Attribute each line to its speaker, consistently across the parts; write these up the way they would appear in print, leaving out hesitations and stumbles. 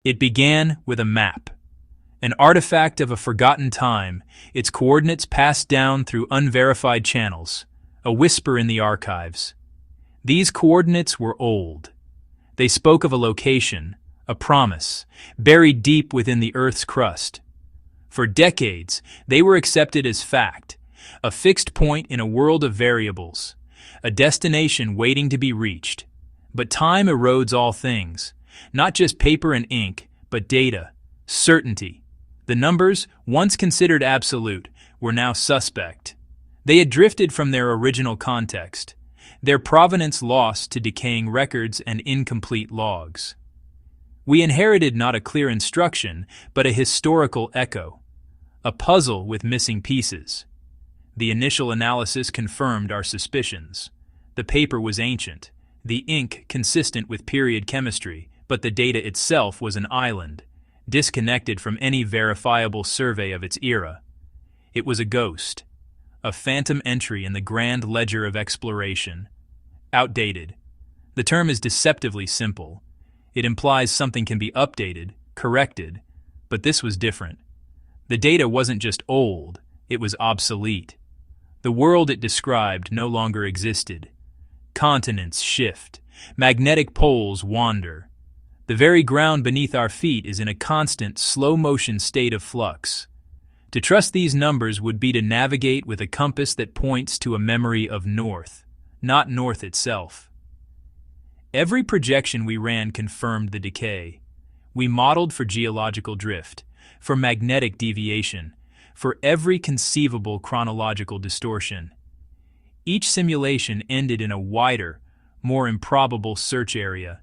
Speaker 1: It began with a map. An artifact of a forgotten time, its coordinates passed down through unverified channels, a whisper in the archives. These coordinates were old. They spoke of a location, a promise, buried deep within the Earth's crust. For decades, they were accepted as fact, a fixed point in a world of variables, a destination waiting to be reached. But time erodes all things, not just paper and ink, but data, certainty. The numbers, once considered absolute, were now suspect. They had drifted from their original context, their provenance lost to decaying records and incomplete logs. We inherited not a clear instruction, but a historical echo, a puzzle with missing pieces. The initial analysis confirmed our suspicions. The paper was ancient, the ink consistent with period chemistry, but the data itself was an island, disconnected from any verifiable survey of its era. It was a ghost, a phantom entry in the grand ledger of exploration. Outdated. The term is deceptively simple. It implies something can be updated, corrected, but this was different. The data wasn't just old, it was obsolete. The world it described no longer existed. Continents shift, magnetic poles wander. The very ground beneath our feet is in a constant, slow-motion state of flux. To trust these numbers would be to navigate with a compass that points to a memory of north, not north itself. Every projection we ran confirmed the decay. We modeled for geological drift, for magnetic deviation, for every conceivable chronological distortion. Each simulation ended in a wider, more improbable search area.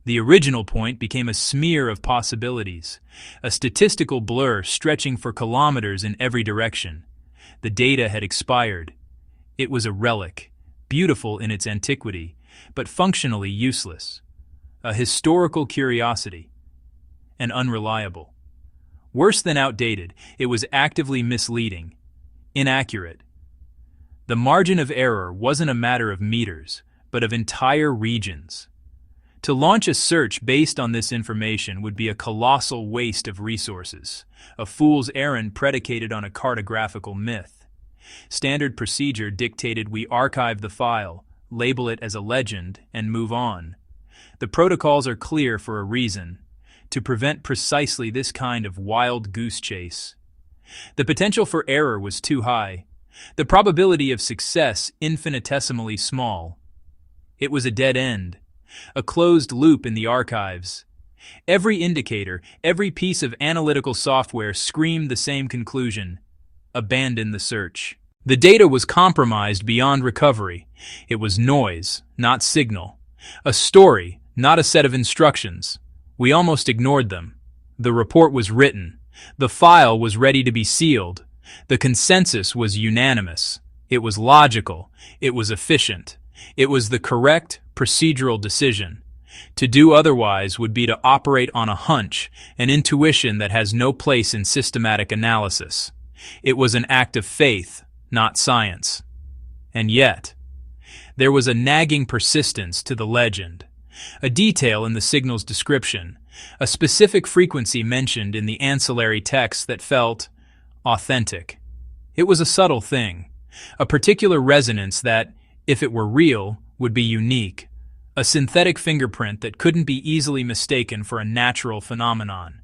Speaker 1: The original point became a smear of possibilities, a statistical blur stretching for kilometers in every direction. The data had expired. It was a relic, beautiful in its antiquity, but functionally useless. A historical curiosity, and unreliable. Worse than outdated, it was actively misleading, inaccurate. The margin of error wasn't a matter of meters, but of entire regions. To launch a search based on this information would be a colossal waste of resources, a fool's errand predicated on a cartographical myth. Standard procedure dictated we archive the file, label it as a legend, and move on. The protocols are clear for a reason, to prevent precisely this kind of wild goose chase. The potential for error was too high, the probability of success infinitesimally small. It was a dead end, a closed loop in the archives. Every indicator, every piece of analytical software screamed the same conclusion: abandon the search. The data was compromised beyond recovery. It was noise, not signal. A story, not a set of instructions. We almost ignored them. The report was written. The file was ready to be sealed. The consensus was unanimous. It was logical. It was efficient. It was the correct, procedural decision. To do otherwise would be to operate on a hunch, an intuition that has no place in systematic analysis. It was an act of faith, not science. And yet, there was a nagging persistence to the legend, a detail in the signal's description, a specific frequency mentioned in the ancillary text that felt authentic. It was a subtle thing, a particular resonance that, if it were real, would be unique, a synthetic fingerprint that couldn't be easily mistaken for a natural phenomenon.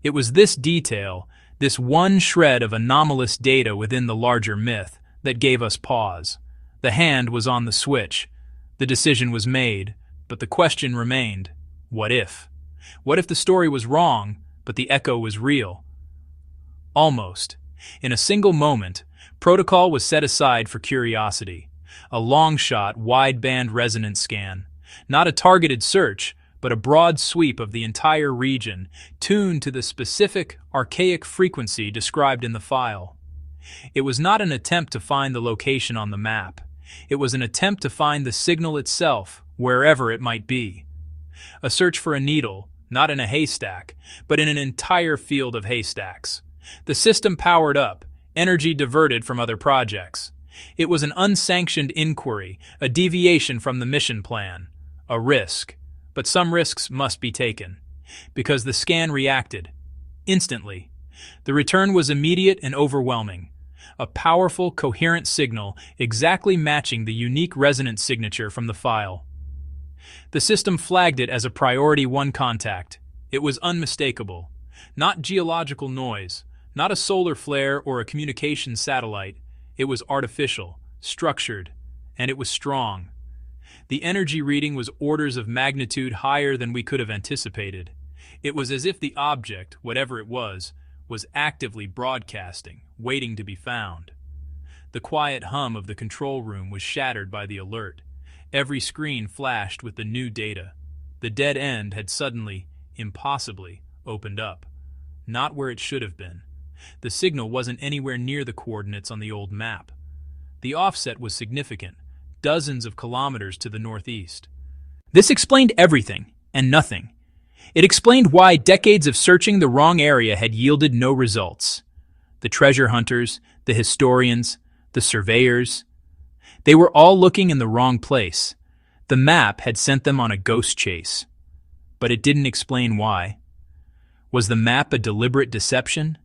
Speaker 1: It was this detail, this one shred of anomalous data within the larger myth, that gave us pause. The hand was on the switch. The decision was made, but the question remained: what if? What if the story was wrong, but the echo was real? Almost. In a single moment, protocol was set aside for curiosity. A long-shot, wide-band resonance scan. Not a targeted search, but a broad sweep of the entire region, tuned to the specific, archaic frequency described in the file. It was not an attempt to find the location on the map. It was an attempt to find the signal itself, wherever it might be. A search for a needle, not in a haystack, but in an entire field of haystacks. The system powered up, energy diverted from other projects. It was an unsanctioned inquiry, a deviation from the mission plan. A risk, but some risks must be taken. Because the scan reacted. Instantly. The return was immediate and overwhelming. A powerful, coherent signal exactly matching the unique resonance signature from the file. The system flagged it as a Priority 1 contact. It was unmistakable. Not geological noise, not a solar flare or a communications satellite. It was artificial, structured, and it was strong. The energy reading was orders of magnitude higher than we could have anticipated. It was as if the object, whatever it was actively broadcasting, waiting to be found. The quiet hum of the control room was shattered by the alert. Every screen flashed with the new data. The dead end had suddenly, impossibly, opened up. Not where it should have been. The signal wasn't anywhere near the coordinates on the old map. The offset was significant, dozens of kilometers to the northeast. This explained everything, and nothing. It explained why decades of searching the wrong area had yielded no results. The treasure hunters, the historians, the surveyors, they were all looking in the wrong place. The map had sent them on a ghost chase. But it didn't explain why. Was the map a deliberate deception?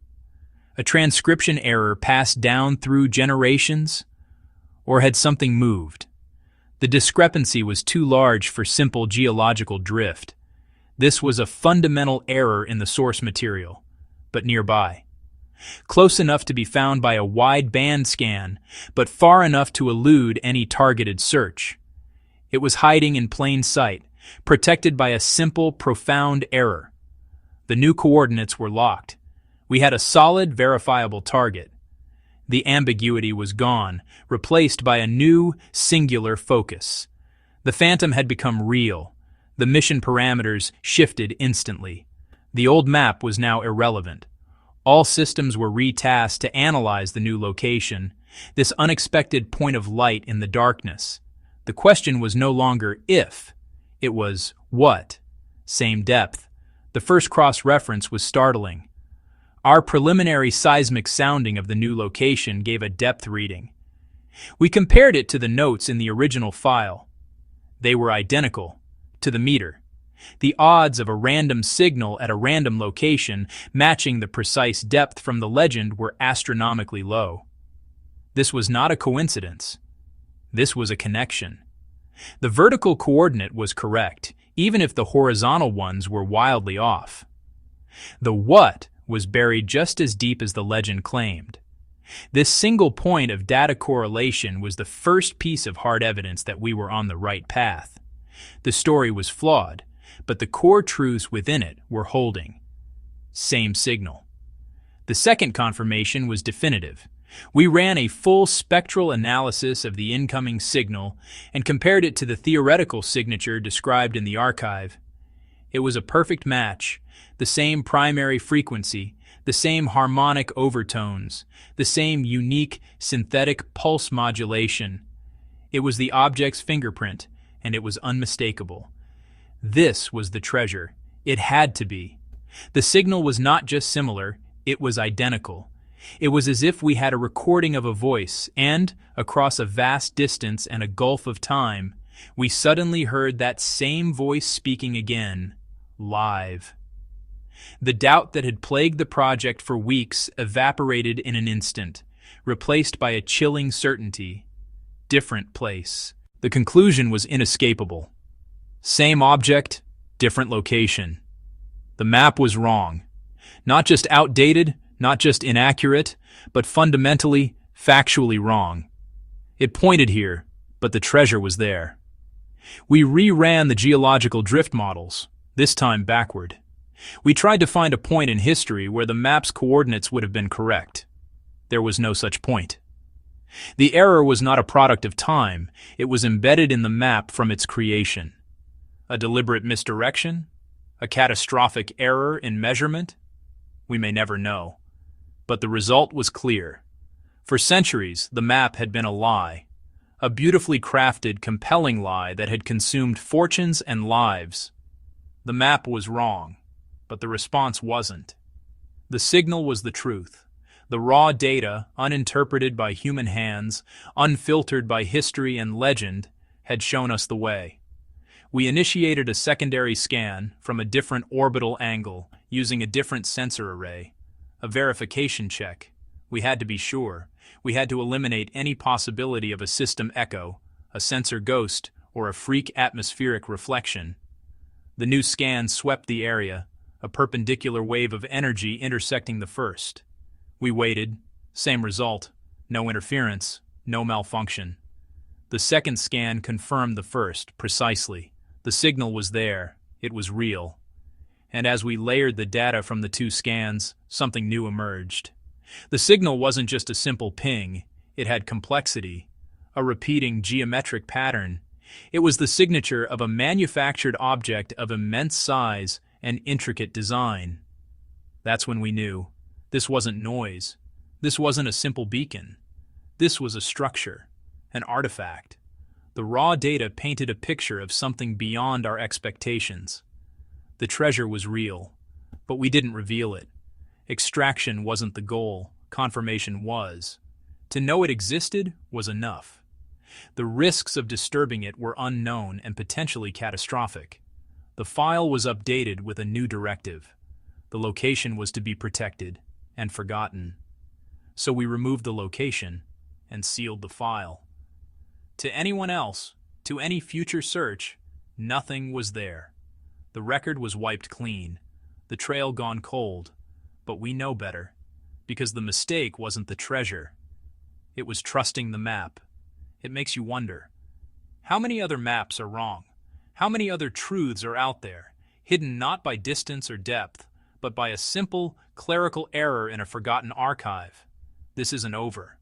Speaker 1: A transcription error passed down through generations? Or had something moved? The discrepancy was too large for simple geological drift. This was a fundamental error in the source material, but nearby. Close enough to be found by a wide band scan, but far enough to elude any targeted search. It was hiding in plain sight, protected by a simple, profound error. The new coordinates were locked. We had a solid, verifiable target. The ambiguity was gone, replaced by a new, singular focus. The phantom had become real. The mission parameters shifted instantly. The old map was now irrelevant. All systems were retasked to analyze the new location, this unexpected point of light in the darkness. The question was no longer if, it was what. Same depth. The first cross-reference was startling. Our preliminary seismic sounding of the new location gave a depth reading. We compared it to the notes in the original file. They were identical, to the meter. The odds of a random signal at a random location matching the precise depth from the legend were astronomically low. This was not a coincidence. This was a connection. The vertical coordinate was correct, even if the horizontal ones were wildly off. The what was buried just as deep as the legend claimed. This single point of data correlation was the first piece of hard evidence that we were on the right path. The story was flawed, but the core truths within it were holding. Same signal. The second confirmation was definitive. We ran a full spectral analysis of the incoming signal and compared it to the theoretical signature described in the archive. It was a perfect match, the same primary frequency, the same harmonic overtones, the same unique synthetic pulse modulation. It was the object's fingerprint, and it was unmistakable. This was the treasure. It had to be. The signal was not just similar, it was identical. It was as if we had a recording of a voice, and, across a vast distance and a gulf of time, we suddenly heard that same voice speaking again, live. The doubt that had plagued the project for weeks evaporated in an instant, replaced by a chilling certainty. Different place. The conclusion was inescapable. Same object, different location. The map was wrong. Not just outdated, not just inaccurate, but fundamentally, factually wrong. It pointed here, but the treasure was there. We reran the geological drift models, this time backward. We tried to find a point in history where the map's coordinates would have been correct. There was no such point. The error was not a product of time, it was embedded in the map from its creation. A deliberate misdirection? A catastrophic error in measurement? We may never know. But the result was clear. For centuries, the map had been a lie. A beautifully crafted, compelling lie that had consumed fortunes and lives. The map was wrong, but the response wasn't. The signal was the truth. The raw data, uninterpreted by human hands, unfiltered by history and legend, had shown us the way. We initiated a secondary scan from a different orbital angle using a different sensor array. A verification check. We had to be sure. We had to eliminate any possibility of a system echo, a sensor ghost, or a freak atmospheric reflection. The new scan swept the area, a perpendicular wave of energy intersecting the first. We waited. Same result. No interference, no malfunction. The second scan confirmed the first, precisely. The signal was there. It was real. And as we layered the data from the two scans, something new emerged. The signal wasn't just a simple ping. It had complexity, a repeating geometric pattern. It was the signature of a manufactured object of immense size and intricate design. That's when we knew. This wasn't noise. This wasn't a simple beacon. This was a structure, an artifact. The raw data painted a picture of something beyond our expectations. The treasure was real, but we didn't reveal it. Extraction wasn't the goal, confirmation was. To know it existed was enough. The risks of disturbing it were unknown and potentially catastrophic. The file was updated with a new directive. The location was to be protected and forgotten. So we removed the location and sealed the file. To anyone else, to any future search, nothing was there. The record was wiped clean, the trail gone cold, but we know better, because the mistake wasn't the treasure. It was trusting the map. It makes you wonder, how many other maps are wrong? How many other truths are out there, hidden not by distance or depth, but by a simple, clerical error in a forgotten archive? This isn't over.